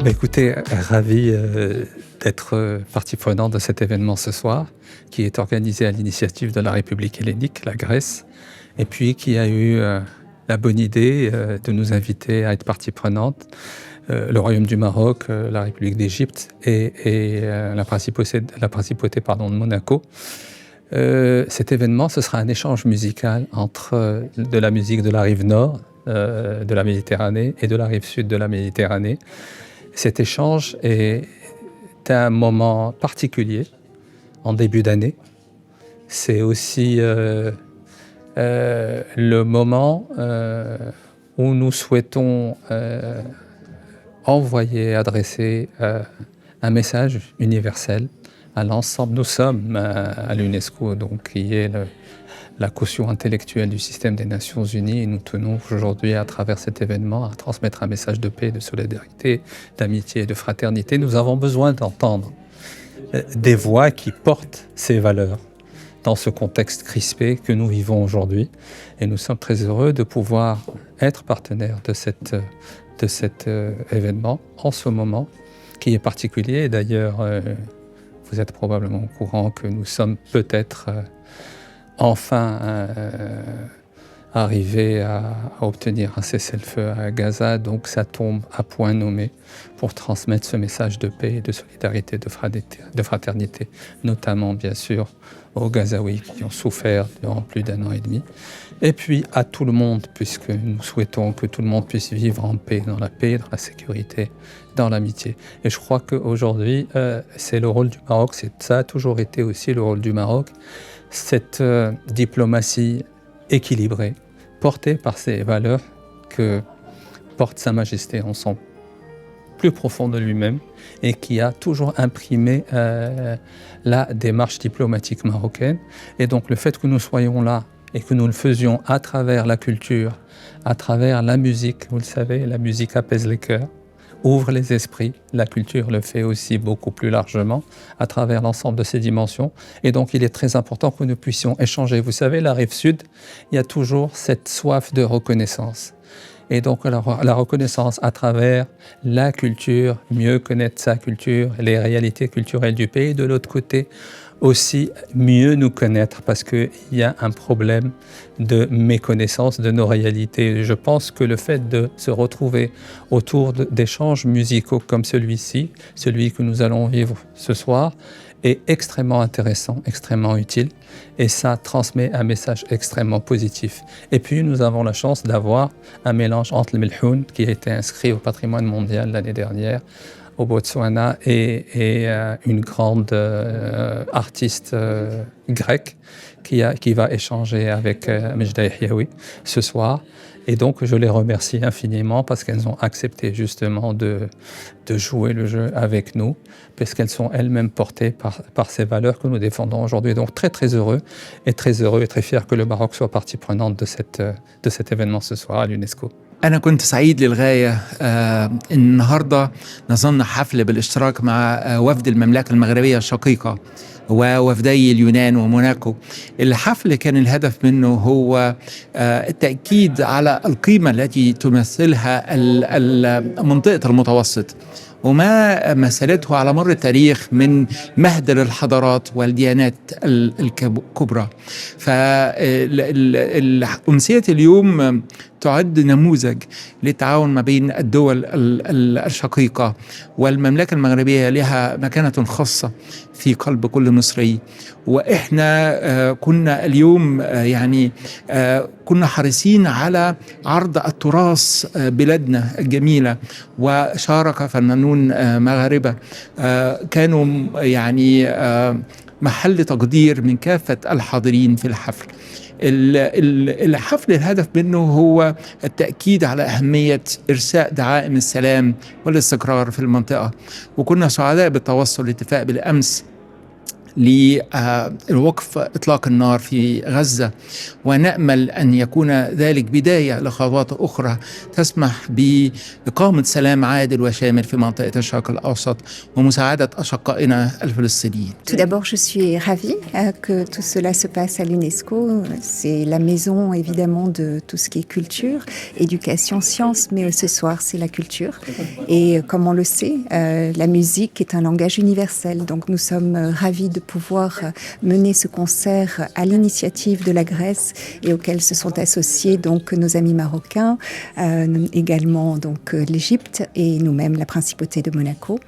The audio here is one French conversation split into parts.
Écoutez, ravi d'être partie prenante de cet événement ce soir, qui est organisé à l'initiative de la République hellénique, la Grèce, et puis qui a eu la bonne idée de nous inviter à être partie prenante, le Royaume du Maroc, la République d'Égypte et la principauté de Monaco. Cet événement, ce sera un échange musical entre de la musique de la rive nord de la Méditerranée et de la rive sud de la Méditerranée. Cet échange est un moment particulier en début d'année. C'est aussi le moment où nous souhaitons envoyer, adresser un message universel à l'ensemble. Nous sommes à l'UNESCO, donc, qui est la caution intellectuelle du système des Nations Unies, et nous tenons aujourd'hui, à travers cet événement, à transmettre un message de paix, de solidarité, d'amitié et de fraternité. Nous avons besoin d'entendre des voix qui portent ces valeurs dans ce contexte crispé que nous vivons aujourd'hui. Et nous sommes très heureux de pouvoir être partenaires de cet événement en ce moment qui est particulier. Et d'ailleurs, vous êtes probablement au courant que nous sommes peut-être enfin arriver à obtenir un cessez-le-feu à Gaza. Donc ça tombe à point nommé pour transmettre ce message de paix, de solidarité, de fraternité, notamment bien sûr aux Gazaouis qui ont souffert durant plus d'1 an et demi. Et puis à tout le monde, puisque nous souhaitons que tout le monde puisse vivre en paix, dans la sécurité, dans l'amitié. Et je crois qu'aujourd'hui, c'est le rôle du Maroc, ça a toujours été aussi le rôle du Maroc, cette diplomatie équilibrée, portée par ces valeurs que porte Sa Majesté en son plus profond de lui-même et qui a toujours imprimé la démarche diplomatique marocaine. Et donc le fait que nous soyons là et que nous le faisions à travers la culture, à travers la musique, vous le savez, la musique apaise les cœurs, ouvre les esprits. La culture le fait aussi beaucoup plus largement à travers l'ensemble de ces dimensions. Et donc, il est très important que nous puissions échanger. Vous savez, la rive sud, il y a toujours cette soif de reconnaissance. Et donc, la reconnaissance à travers la culture, mieux connaître sa culture, les réalités culturelles du pays. De l'autre côté, aussi mieux nous connaître, parce qu'il y a un problème de méconnaissance de nos réalités. Je pense que le fait de se retrouver autour d'échanges musicaux comme celui-ci, celui que nous allons vivre ce soir, est extrêmement intéressant, extrêmement utile, et ça transmet un message extrêmement positif. Et puis nous avons la chance d'avoir un mélange entre le Melhoun, qui a été inscrit au patrimoine mondial l'année dernière, au Botswana, et une grande artiste grecque qui va échanger avec Mejda Yahyaoui ce soir. Et donc, je les remercie infiniment parce qu'elles ont accepté justement de jouer le jeu avec nous, parce qu'elles sont elles-mêmes portées par ces valeurs que nous défendons aujourd'hui. Donc, très, très heureux et très fier que le Maroc soit partie prenante de cet événement ce soir à l'UNESCO. أنا كنت سعيد للغاية. النهاردة نظمنا حفل بالاشتراك مع وفد المملكة المغربية الشقيقة ووفدي اليونان وموناكو. الحفل كان الهدف منه هو التأكيد على القيمة التي تمثلها منطقة المتوسط وما مثلته على مر التاريخ من مهد للحضارات والديانات الكبرى. فأمسية اليوم تعد نموذج للتعاون ما بين الدول الشقيقة، والمملكة المغربية لها مكانة خاصة في قلب كل مصري. وإحنا كنا اليوم كنا حريصين على عرض التراث بلادنا الجميلة، وشارك فنانون مغاربة كانوا محل تقدير من كافة الحاضرين في الحفل. الحفل الهدف منه هو التأكيد على أهمية إرساء دعائم السلام والاستقرار في المنطقة، وكنا سعداء بالتوصل لاتفاق بالأمس لوقف إطلاق النار في غزة، ونأمل أن يكون ذلك بداية لخطوات أخرى تسمح بإقامة سلام عادل وشامل في منطقة الشرق الأوسط ومساعدة أشقائنا الفلسطينيين. Tout d'abord, je suis ravie que tout cela se passe à l'UNESCO. C'est la maison évidemment de tout ce qui est culture, éducation, science, mais ce soir c'est la culture. Et comme on le sait, la musique est un langage universel. Donc nous sommes ravis de pouvoir mener ce concert à l'initiative de la Grèce et auquel se sont associés donc nos amis marocains, également donc l'Égypte et nous-mêmes la principauté de Monaco.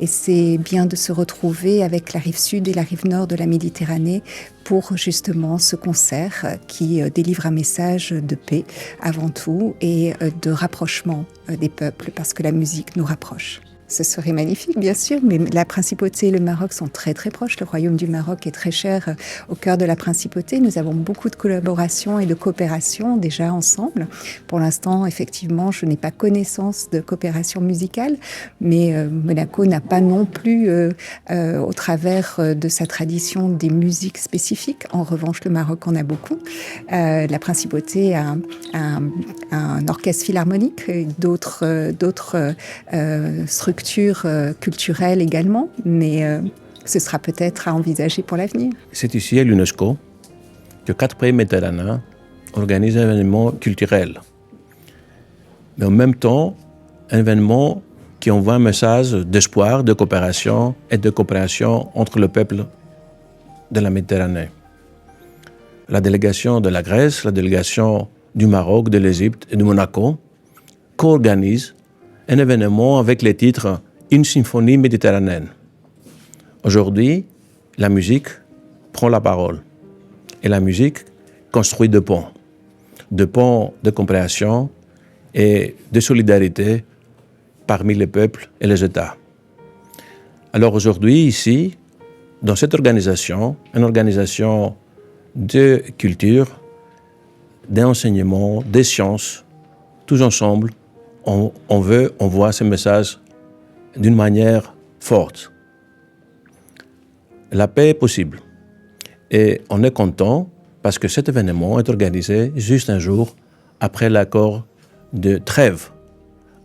Et c'est bien de se retrouver avec la rive sud et la rive nord de la Méditerranée pour justement ce concert qui délivre un message de paix avant tout et de rapprochement des peuples parce que la musique nous rapproche. Ce serait magnifique, bien sûr, mais la principauté et le Maroc sont très très proches. Le royaume du Maroc est très cher au cœur de la principauté. Nous avons beaucoup de collaboration et de coopération déjà ensemble. Pour l'instant, effectivement, je n'ai pas connaissance de coopération musicale, mais Monaco n'a pas non plus, au travers de sa tradition, des musiques spécifiques. En revanche, le Maroc en a beaucoup. La principauté a un orchestre philharmonique et d'autres structures culturelles également, mais ce sera peut-être à envisager pour l'avenir. C'est ici à l'UNESCO que 4 pays méditerranéens organisent un événement culturel, mais en même temps un événement qui envoie un message d'espoir, de coopération et de coopération entre le peuple de la Méditerranée. La délégation de la Grèce, la délégation du Maroc, de l'Égypte et de Monaco co-organisent un événement avec le titre « Une symphonie méditerranéenne ». Aujourd'hui, la musique prend la parole et la musique construit des ponts de compréhension et de solidarité parmi les peuples et les États. Alors aujourd'hui, ici, dans cette organisation, une organisation de culture, d'enseignement, des sciences, tous ensemble, on voit ce message d'une manière forte. La paix est possible. Et on est content parce que cet événement est organisé juste un jour après l'accord de trêve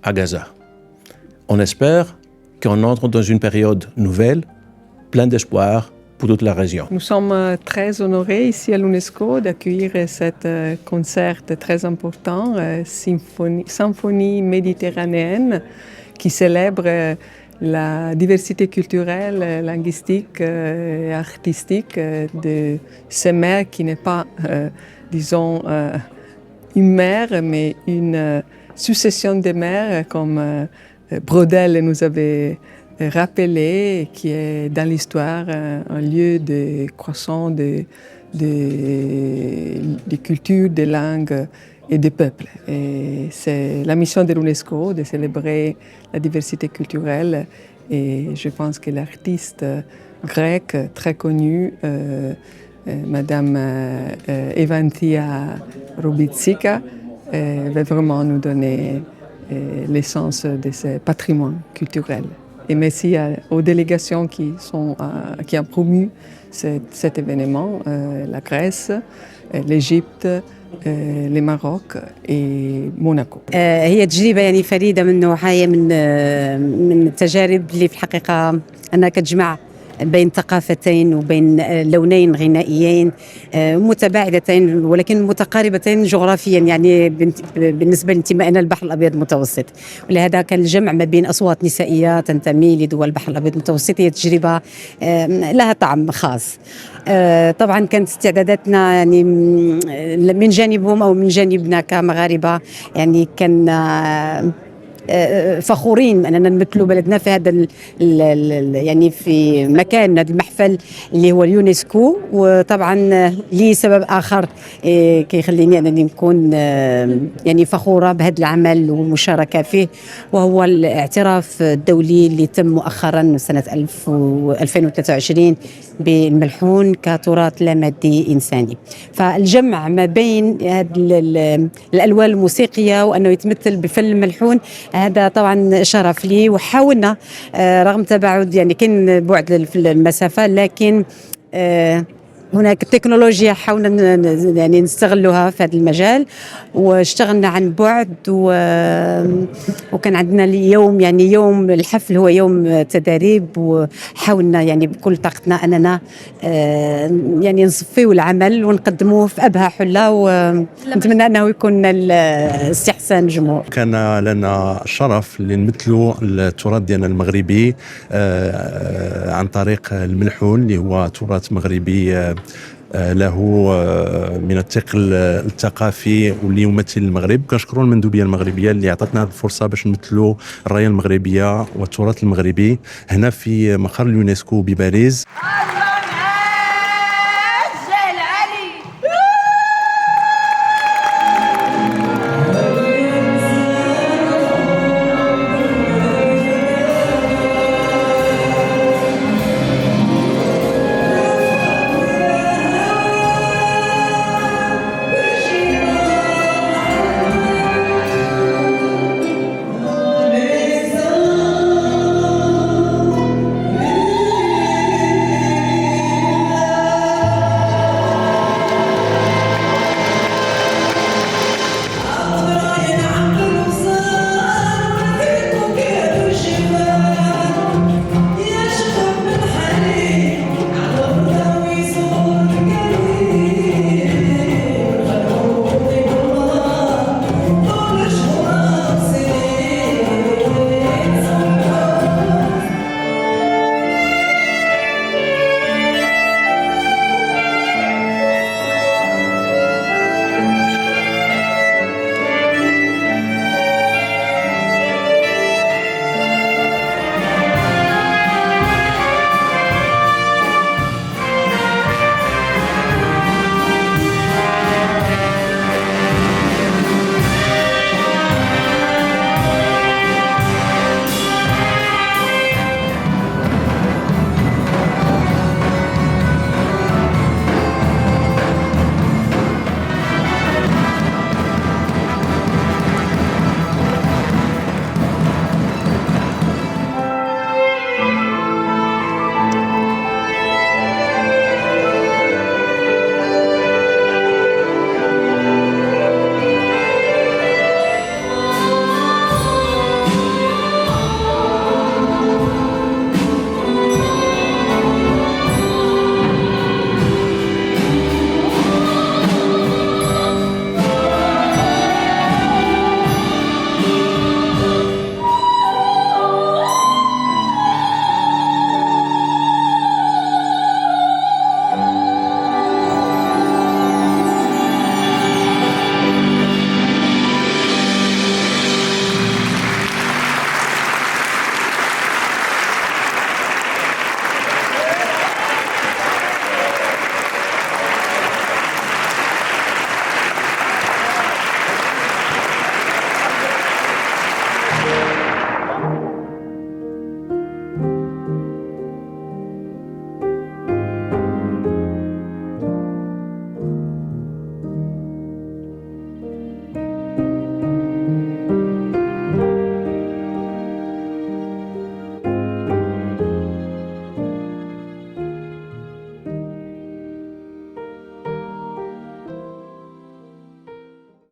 à Gaza. On espère qu'on entre dans une période nouvelle, pleine d'espoir pour toute la région. Nous sommes très honorés ici à l'UNESCO d'accueillir cet concert très important, Symphonie méditerranéenne, qui célèbre la diversité culturelle, linguistique et artistique de ces mers qui n'est pas, disons, une mer, mais une succession de mers comme Braudel nous avait rappelé, qui est dans l'histoire un lieu de croissance de cultures, de langues et de peuples. Et c'est la mission de l'UNESCO de célébrer la diversité culturelle. Et je pense que l'artiste grecque très connue, Madame Evanthia Rubitsika, va vraiment nous donner l'essence de ce patrimoine culturel. Et merci aux délégations qui ont promu cet événement, la Grèce, l'Égypte, le Maroc et Monaco. هي تجربة يعني فريدة من نوعها، من التجارب اللي في الحقيقة أنها كتجمع بين ثقافتين وبين لونين غنائيين متباعدتين ولكن متقاربتين جغرافيا، يعني بالنسبة لانتمائنا للبحر الأبيض المتوسط. ولهذا كان الجمع ما بين أصوات نسائية تنتمي لدول البحر الأبيض المتوسط هي تجربة لها طعم خاص. طبعا كانت استعداداتنا يعني من جانبهم أو من جانبنا كمغاربة، يعني كان فخورين أننا نمثلوا بلدنا في هذا يعني في مكان هذا المحفل اللي هو اليونسكو. وطبعا لي سبب آخر كيخليني أنني نكون يعني فخورة بهذا العمل والمشاركة فيه، وهو الاعتراف الدولي اللي تم مؤخرا سنة 2023 بالملحون كتراث لا مادي إنساني. فالجمع ما بين الألوان الموسيقية وأنه يتمثل بفن الملحون هذا طبعا شرف لي، وحاولنا رغم تباعد يعني كان بعد في المسافة، لكن هناك تكنولوجيا حاولنا يعني نستغلها في هذا المجال، واشتغلنا عن بعد وكان عندنا اليوم يعني يوم الحفل هو يوم تدريب، وحاولنا يعني بكل طاقتنا أننا يعني نصفيه العمل ونقدموه في أبهى حلة، ونتمنى أنه يكون استحسان الجمهور. كان لنا الشرف اللي نمثلوا التراث ديالنا المغربي عن طريق الملحون اللي هو تراث مغربي له من الثقل الثقافي واللي يمثل المغرب. كنشكروا المندوبيه المغربيه اللي عطاتنا هذه الفرصه باش نمثلوا الرايه المغربيه والتراث المغربي هنا في مقر اليونسكو بباريس.